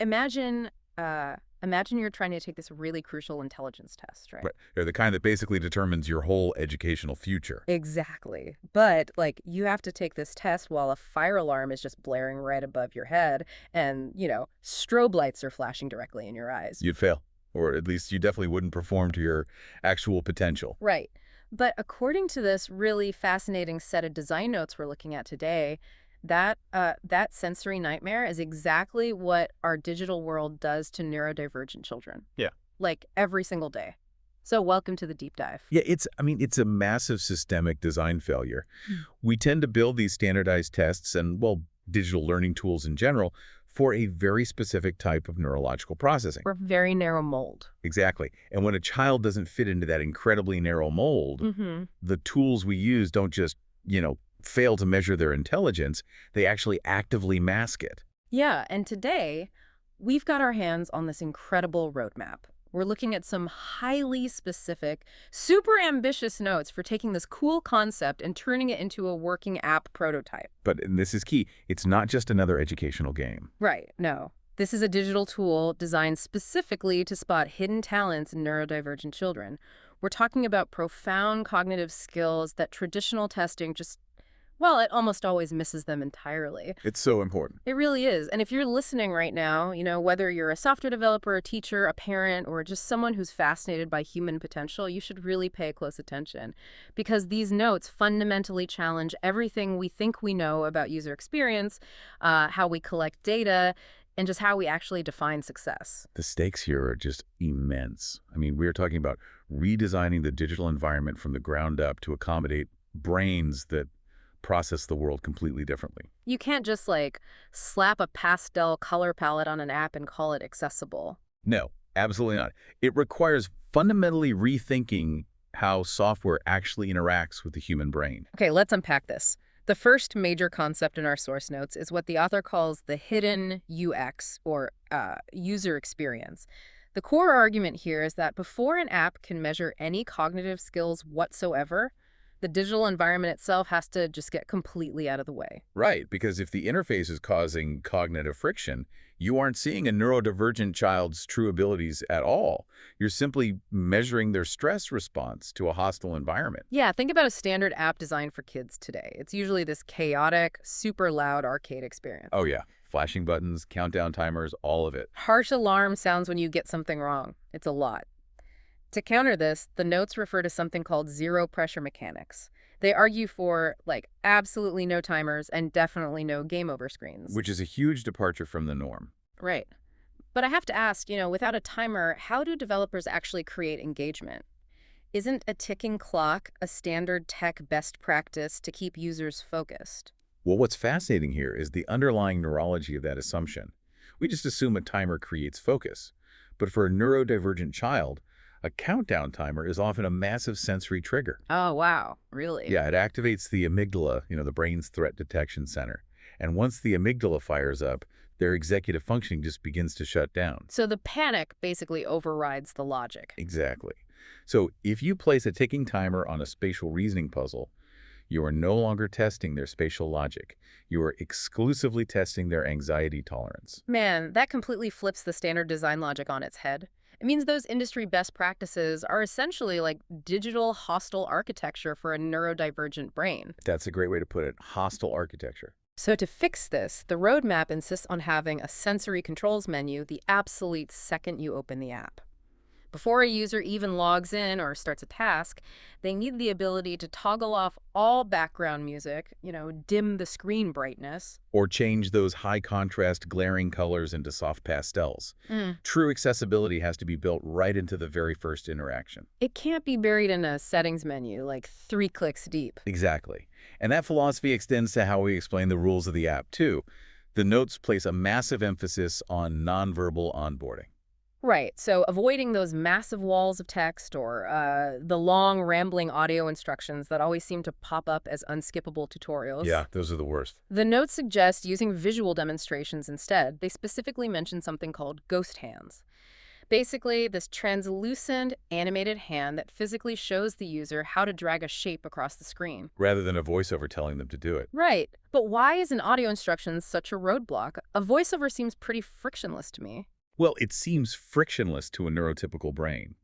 Imagine, imagine you're trying to take this really crucial intelligence test, right? Right. They're the kind that basically determines your whole educational future. Exactly. But, like, you have to take this test while a fire alarm is just blaring right above your head and, strobe lights are flashing directly in your eyes. You'd fail. Or at least you definitely wouldn't perform to your actual potential. Right. But according to this really fascinating set of design notes we're looking at today, that sensory nightmare is exactly what our digital world does to neurodivergent children. Yeah. Like every single day. So welcome to the deep dive. Yeah, it's a massive systemic design failure. Hmm. We tend to build these standardized tests and, well, digital learning tools in general for a very specific type of neurological processing. We're very narrow mold. Exactly. And when a child doesn't fit into that incredibly narrow mold, Mm-hmm. the tools we use don't just, fail to measure their intelligence, they actually actively mask it. Yeah, and today we've got our hands on this incredible roadmap. We're looking at some highly specific, super ambitious notes for taking this cool concept and turning it into a working app prototype. And this is key, it's not just another educational game. Right, no. This is a digital tool designed specifically to spot hidden talents in neurodivergent children. We're talking about profound cognitive skills that traditional testing just, well, it almost always misses them entirely. It's so important. It really is. And if you're listening right now, whether you're a software developer, a teacher, a parent, or just someone who's fascinated by human potential, you should really pay close attention because these notes fundamentally challenge everything we think we know about user experience, how we collect data, and just how we actually define success. The stakes here are just immense. I mean, we're talking about redesigning the digital environment from the ground up to accommodate brains that process the world completely differently. You can't just slap a pastel color palette on an app and call it accessible. No, absolutely not. It requires fundamentally rethinking how software actually interacts with the human brain. Okay, let's unpack this. The first major concept in our source notes is what the author calls the hidden UX, or user experience. The core argument here is that before an app can measure any cognitive skills whatsoever, the digital environment itself has to just get completely out of the way. Right, because if the interface is causing cognitive friction, you aren't seeing a neurodivergent child's true abilities at all. You're simply measuring their stress response to a hostile environment. Yeah, think about a standard app designed for kids today. It's usually this chaotic, super loud arcade experience. Oh yeah, flashing buttons, countdown timers, all of it. Harsh alarm sounds when you get something wrong. It's a lot. To counter this, the notes refer to something called zero pressure mechanics. They argue for, absolutely no timers and definitely no game over screens. Which is a huge departure from the norm. Right. But I have to ask, without a timer, how do developers actually create engagement? Isn't a ticking clock a standard tech best practice to keep users focused? Well, what's fascinating here is the underlying neurology of that assumption. We just assume a timer creates focus. But for a neurodivergent child, a countdown timer is often a massive sensory trigger. Oh, wow. Really? Yeah, it activates the amygdala, the brain's threat detection center. And once the amygdala fires up, their executive functioning just begins to shut down. So the panic basically overrides the logic. Exactly. So if you place a ticking timer on a spatial reasoning puzzle, you are no longer testing their spatial logic. You are exclusively testing their anxiety tolerance. Man, that completely flips the standard design logic on its head. It means those industry best practices are essentially like digital hostile architecture for a neurodivergent brain. That's a great way to put it, hostile architecture. So to fix this, the roadmap insists on having a sensory controls menu the absolute second you open the app. Before a user even logs in or starts a task, they need the ability to toggle off all background music, dim the screen brightness. Or change those high-contrast, glaring colors into soft pastels. True accessibility has to be built right into the very first interaction. It can't be buried in a settings menu, 3 clicks deep. Exactly. And that philosophy extends to how we explain the rules of the app, too. The notes place a massive emphasis on nonverbal onboarding. Right, so avoiding those massive walls of text or the long, rambling audio instructions that always seem to pop up as unskippable tutorials. Yeah, those are the worst. The notes suggest using visual demonstrations instead. They specifically mention something called ghost hands. Basically, this translucent animated hand that physically shows the user how to drag a shape across the screen. rather than a voiceover telling them to do it. Right. But why is an audio instruction such a roadblock? A voiceover seems pretty frictionless to me. Well, it seems frictionless to a neurotypical brain.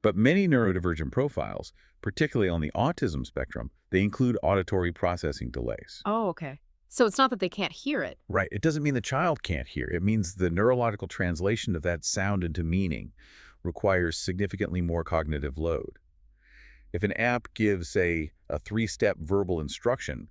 But many neurodivergent profiles, particularly on the autism spectrum, they include auditory processing delays. Oh, okay. So it's not that they can't hear it. Right. It doesn't mean the child can't hear. It means the neurological translation of that sound into meaning requires significantly more cognitive load. If an app gives, say, a 3-step verbal instruction,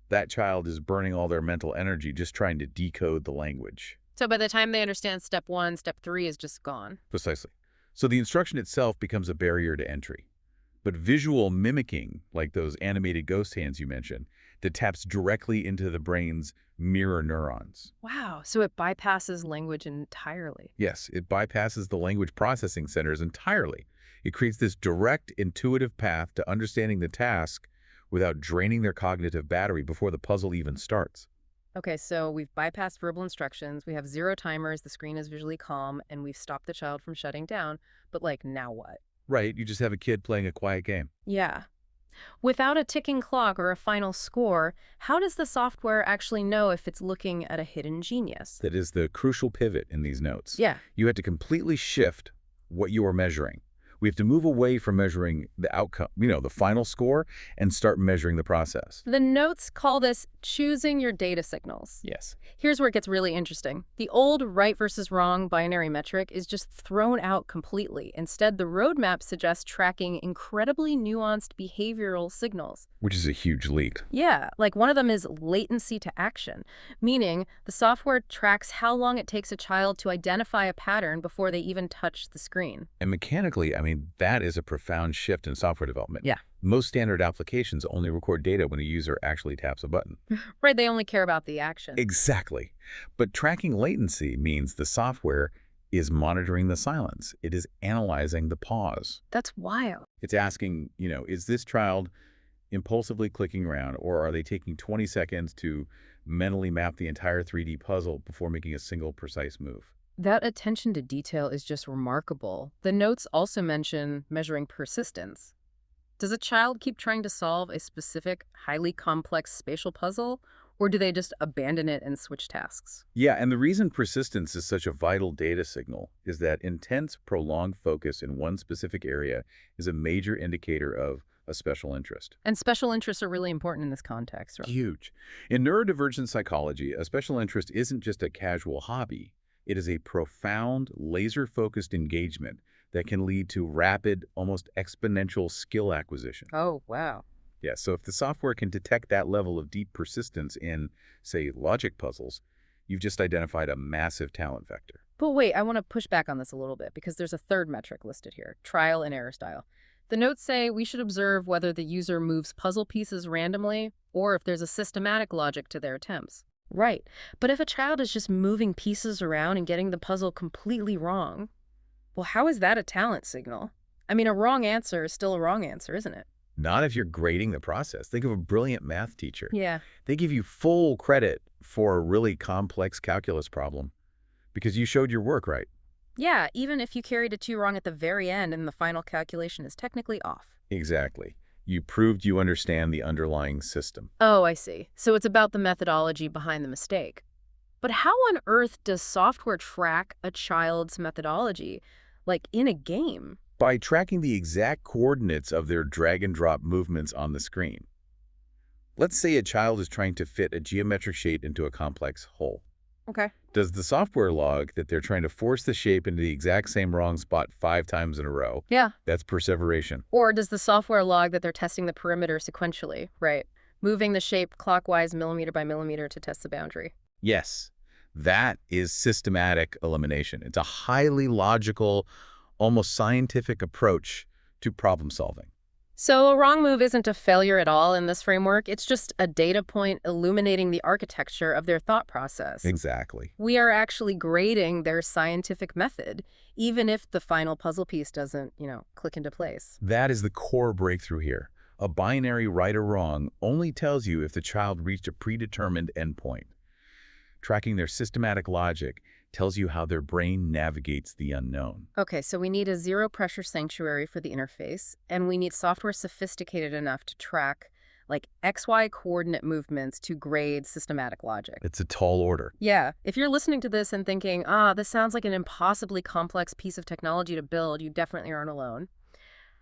that child is burning all their mental energy just trying to decode the language. So by the time they understand step 1, step 3 is just gone. Precisely. So the instruction itself becomes a barrier to entry. But visual mimicking, like those animated ghost hands you mentioned, that taps directly into the brain's mirror neurons. Wow. So it bypasses language entirely. Yes, it bypasses the language processing centers entirely. It creates this direct, intuitive path to understanding the task without draining their cognitive battery before the puzzle even starts. Okay, so we've bypassed verbal instructions, we have 0 timers, the screen is visually calm, and we've stopped the child from shutting down. But like, now what? Right, you just have a kid playing a quiet game. Yeah. Without a ticking clock or a final score, how does the software actually know if it's looking at a hidden genius? That is the crucial pivot in these notes. Yeah. You have to completely shift what you are measuring. We have to move away from measuring the outcome, the final score, and start measuring the process. The notes call this choosing your data signals. Yes. Here's where it gets really interesting. The old right versus wrong binary metric is just thrown out completely. Instead, the roadmap suggests tracking incredibly nuanced behavioral signals. Which is a huge leap. Yeah, like one of them is latency to action, meaning the software tracks how long it takes a child to identify a pattern before they even touch the screen. And mechanically, that is a profound shift in software development. Yeah. Most standard applications only record data when a user actually taps a button. Right, they only care about the action. Exactly. But tracking latency means the software is monitoring the silence. It is analyzing the pause. That's wild. It's asking, is this child impulsively clicking around, or are they taking 20 seconds to mentally map the entire 3D puzzle before making a single precise move? That attention to detail is just remarkable. The notes also mention measuring persistence. Does a child keep trying to solve a specific, highly complex spatial puzzle, or do they just abandon it and switch tasks? Yeah, and the reason persistence is such a vital data signal is that intense, prolonged focus in one specific area is a major indicator of a special interest. And special interests are really important in this context, right? Huge. In neurodivergent psychology, a special interest isn't just a casual hobby. It is a profound, laser-focused engagement that can lead to rapid, almost exponential skill acquisition. Oh, wow. Yeah, so if the software can detect that level of deep persistence in, say, logic puzzles, you've just identified a massive talent vector. But wait, I want to push back on this a little bit because there's a third metric listed here, trial and error style. The notes say we should observe whether the user moves puzzle pieces randomly or if there's a systematic logic to their attempts. Right. But if a child is just moving pieces around and getting the puzzle completely wrong, well, how is that a talent signal? I mean, a wrong answer is still a wrong answer, isn't it? Not if you're grading the process. Think of a brilliant math teacher. Yeah. They give you full credit for a really complex calculus problem because you showed your work right. Yeah, even if you carried a 2 wrong at the very end and the final calculation is technically off. Exactly. You proved you understand the underlying system. Oh, I see. So it's about the methodology behind the mistake. But how on earth does software track a child's methodology, like in a game? By tracking the exact coordinates of their drag-and-drop movements on the screen. Let's say a child is trying to fit a geometric shape into a complex hole. Okay. Does the software log that they're trying to force the shape into the exact same wrong spot 5 times in a row? Yeah. That's perseveration. Or does the software log that they're testing the perimeter sequentially, right? Moving the shape clockwise millimeter by millimeter to test the boundary. Yes, that is systematic elimination. It's a highly logical, almost scientific approach to problem solving. So a wrong move isn't a failure at all in this framework. It's just a data point illuminating the architecture of their thought process. Exactly. We are actually grading their scientific method, even if the final puzzle piece doesn't, click into place. That is the core breakthrough here. A binary right or wrong only tells you if the child reached a predetermined endpoint. Tracking their systematic logic tells you how their brain navigates the unknown. Okay, so we need a zero-pressure sanctuary for the interface, and we need software sophisticated enough to track, like, XY coordinate movements to grade systematic logic. It's a tall order. Yeah, if you're listening to this and thinking, this sounds like an impossibly complex piece of technology to build, you definitely aren't alone.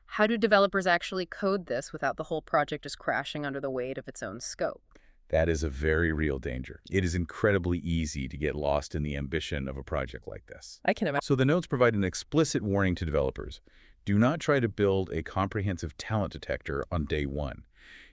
How do developers actually code this without the whole project just crashing under the weight of its own scope? That is a very real danger. It is incredibly easy to get lost in the ambition of a project like this. I can imagine. So the notes provide an explicit warning to developers. Do not try to build a comprehensive talent detector on day one.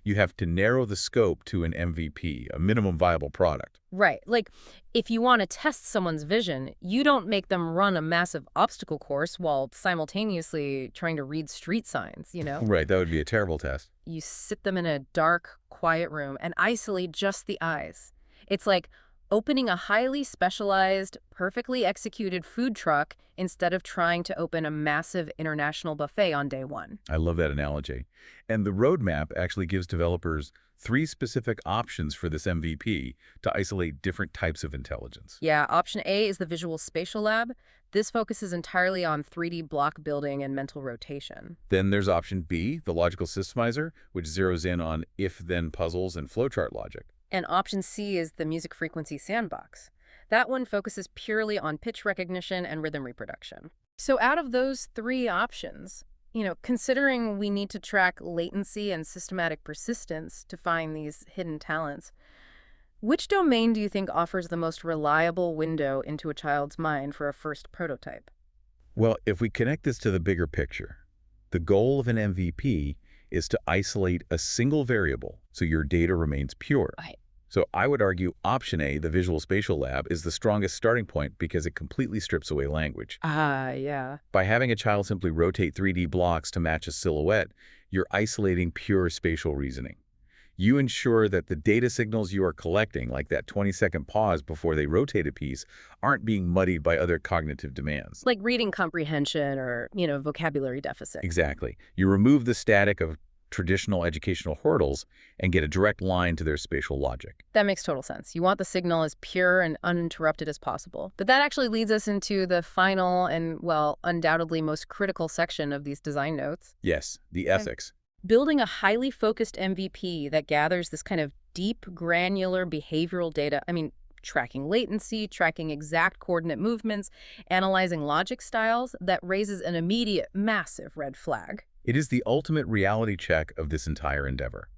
You have to narrow the scope to an MVP, a minimum viable product. Right. Like, if you want to test someone's vision, you don't make them run a massive obstacle course while simultaneously trying to read street signs, you know? Right, that would be a terrible test. You sit them in a dark, quiet room and isolate just the eyes. It's like opening a highly specialized, perfectly executed food truck instead of trying to open a massive international buffet on day one. I love that analogy. And the roadmap actually gives developers 3 specific options for this MVP to isolate different types of intelligence. Yeah, option A is the Visual Spatial Lab. This focuses entirely on 3D block building and mental rotation. Then there's option B, the logical systemizer, which zeroes in on if-then puzzles and flowchart logic. And option C is the Music Frequency Sandbox. That one focuses purely on pitch recognition and rhythm reproduction. So out of those 3 options, considering we need to track latency and systematic persistence to find these hidden talents, which domain do you think offers the most reliable window into a child's mind for a first prototype? Well, if we connect this to the bigger picture, the goal of an MVP is to isolate a single variable so your data remains pure. Right. So I would argue option A, the Visual Spatial Lab, is the strongest starting point because it completely strips away language. Yeah. By having a child simply rotate 3D blocks to match a silhouette, you're isolating pure spatial reasoning. You ensure that the data signals you are collecting, like that 20-second pause before they rotate a piece, aren't being muddied by other cognitive demands. Like reading comprehension or, vocabulary deficit. Exactly. You remove the static of traditional educational hurdles and get a direct line to their spatial logic. That makes total sense. You want the signal as pure and uninterrupted as possible. But that actually leads us into the final and, well, undoubtedly most critical section of these design notes. Yes, the ethics. Building a highly focused MVP that gathers this kind of deep, granular behavioral data. Tracking latency, tracking exact coordinate movements, analyzing logic styles, that raises an immediate, massive red flag. It is the ultimate reality check of this entire endeavor.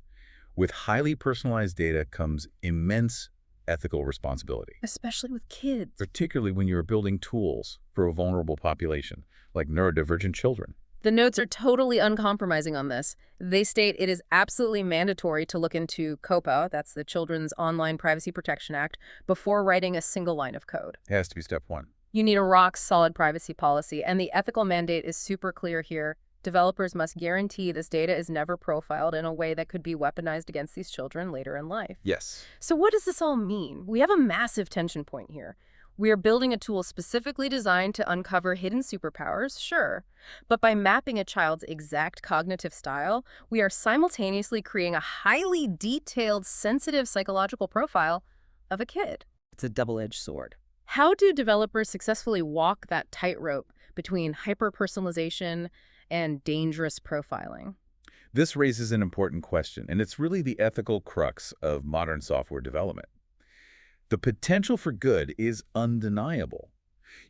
With highly personalized data comes immense ethical responsibility. Especially with kids. Particularly when you're building tools for a vulnerable population, like neurodivergent children. The notes are totally uncompromising on this. They state it is absolutely mandatory to look into COPPA, that's the Children's Online Privacy Protection Act, before writing a single line of code. It has to be step 1. You need a rock-solid privacy policy, and the ethical mandate is super clear here. Developers must guarantee this data is never profiled in a way that could be weaponized against these children later in life. Yes. So what does this all mean? We have a massive tension point here. We are building a tool specifically designed to uncover hidden superpowers, sure. But by mapping a child's exact cognitive style, we are simultaneously creating a highly detailed, sensitive psychological profile of a kid. It's a double-edged sword. How do developers successfully walk that tightrope between hyper-personalization and dangerous profiling? This raises an important question, and it's really the ethical crux of modern software development. The potential for good is undeniable.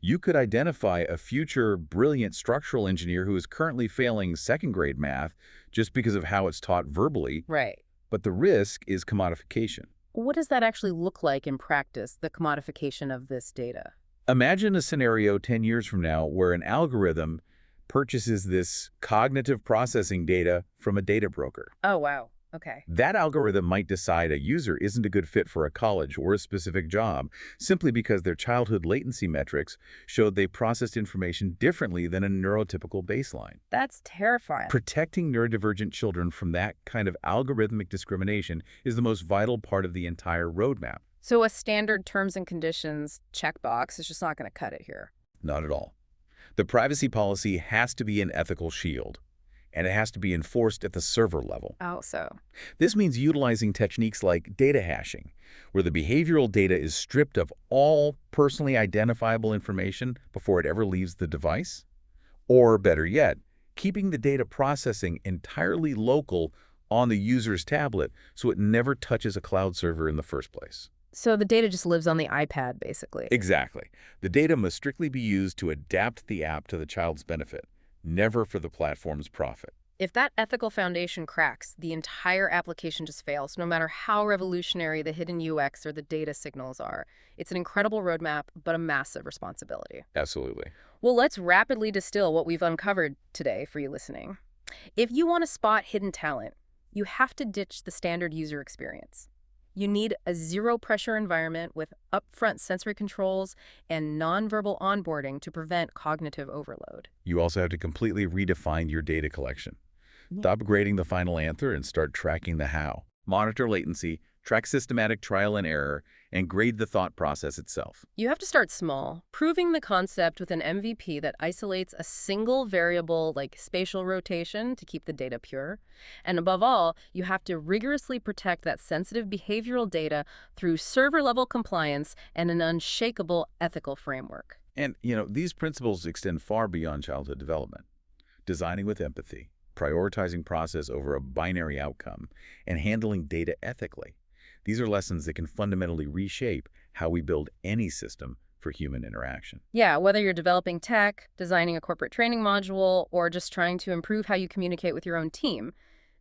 You could identify a future brilliant structural engineer who is currently failing second-grade math just because of how it's taught verbally. Right. But the risk is commodification. What does that actually look like in practice, the commodification of this data? Imagine a scenario 10 years from now where an algorithm purchases this cognitive processing data from a data broker. Oh, wow. Okay. That algorithm might decide a user isn't a good fit for a college or a specific job simply because their childhood latency metrics showed they processed information differently than a neurotypical baseline. That's terrifying. Protecting neurodivergent children from that kind of algorithmic discrimination is the most vital part of the entire roadmap. So a standard terms and conditions checkbox is just not going to cut it here. Not at all. The privacy policy has to be an ethical shield. and it has to be enforced at the server level. Oh, so. This means utilizing techniques like data hashing, where the behavioral data is stripped of all personally identifiable information before it ever leaves the device. Or, better yet, keeping the data processing entirely local on the user's tablet so it never touches a cloud server in the first place. So the data just lives on the iPad, basically. Exactly. The data must strictly be used to adapt the app to the child's benefit, never for the platform's profit. If that ethical foundation cracks, the entire application just fails, no matter how revolutionary the hidden UX or the data signals are. It's an incredible roadmap, but a massive responsibility. Absolutely. Well, let's rapidly distill what we've uncovered today for you listening. If you want to spot hidden talent, you have to ditch the standard user experience. You need a zero-pressure environment with upfront sensory controls and nonverbal onboarding to prevent cognitive overload. You also have to completely redefine your data collection. Stop grading the final answer and start tracking the how. Monitor latency, track systematic trial and error, and grade the thought process itself. You have to start small, proving the concept with an MVP that isolates a single variable like spatial rotation to keep the data pure. And above all, you have to rigorously protect that sensitive behavioral data through server-level compliance and an unshakable ethical framework. And, these principles extend far beyond childhood development. Designing with empathy, prioritizing process over a binary outcome, and handling data ethically. These are lessons that can fundamentally reshape how we build any system for human interaction. Yeah, whether you're developing tech, designing a corporate training module, or just trying to improve how you communicate with your own team,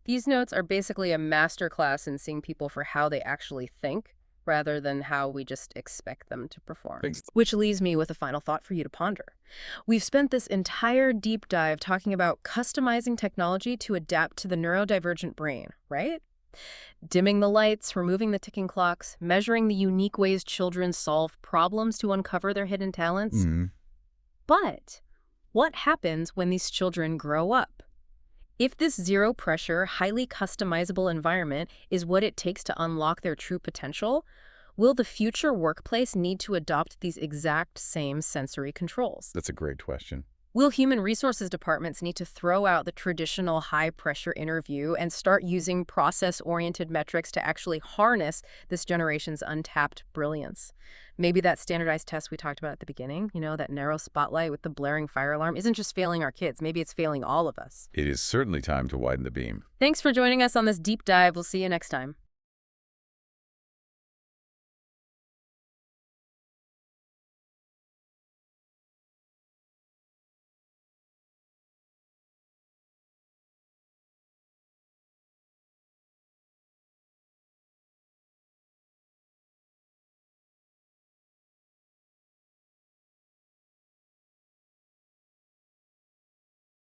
these notes are basically a masterclass in seeing people for how they actually think, rather than how we just expect them to perform. Thanks. Which leaves me with a final thought for you to ponder. We've spent this entire deep dive talking about customizing technology to adapt to the neurodivergent brain, right? Dimming the lights, removing the ticking clocks, measuring the unique ways children solve problems to uncover their hidden talents. But what happens when these children grow up? If this zero-pressure, highly customizable environment is what it takes to unlock their true potential, will the future workplace need to adopt these exact same sensory controls? That's a great question. Will human resources departments need to throw out the traditional high-pressure interview and start using process-oriented metrics to actually harness this generation's untapped brilliance? Maybe that standardized test we talked about at the beginning, that narrow spotlight with the blaring fire alarm, isn't just failing our kids. Maybe it's failing all of us. It is certainly time to widen the beam. Thanks for joining us on this deep dive. We'll see you next time.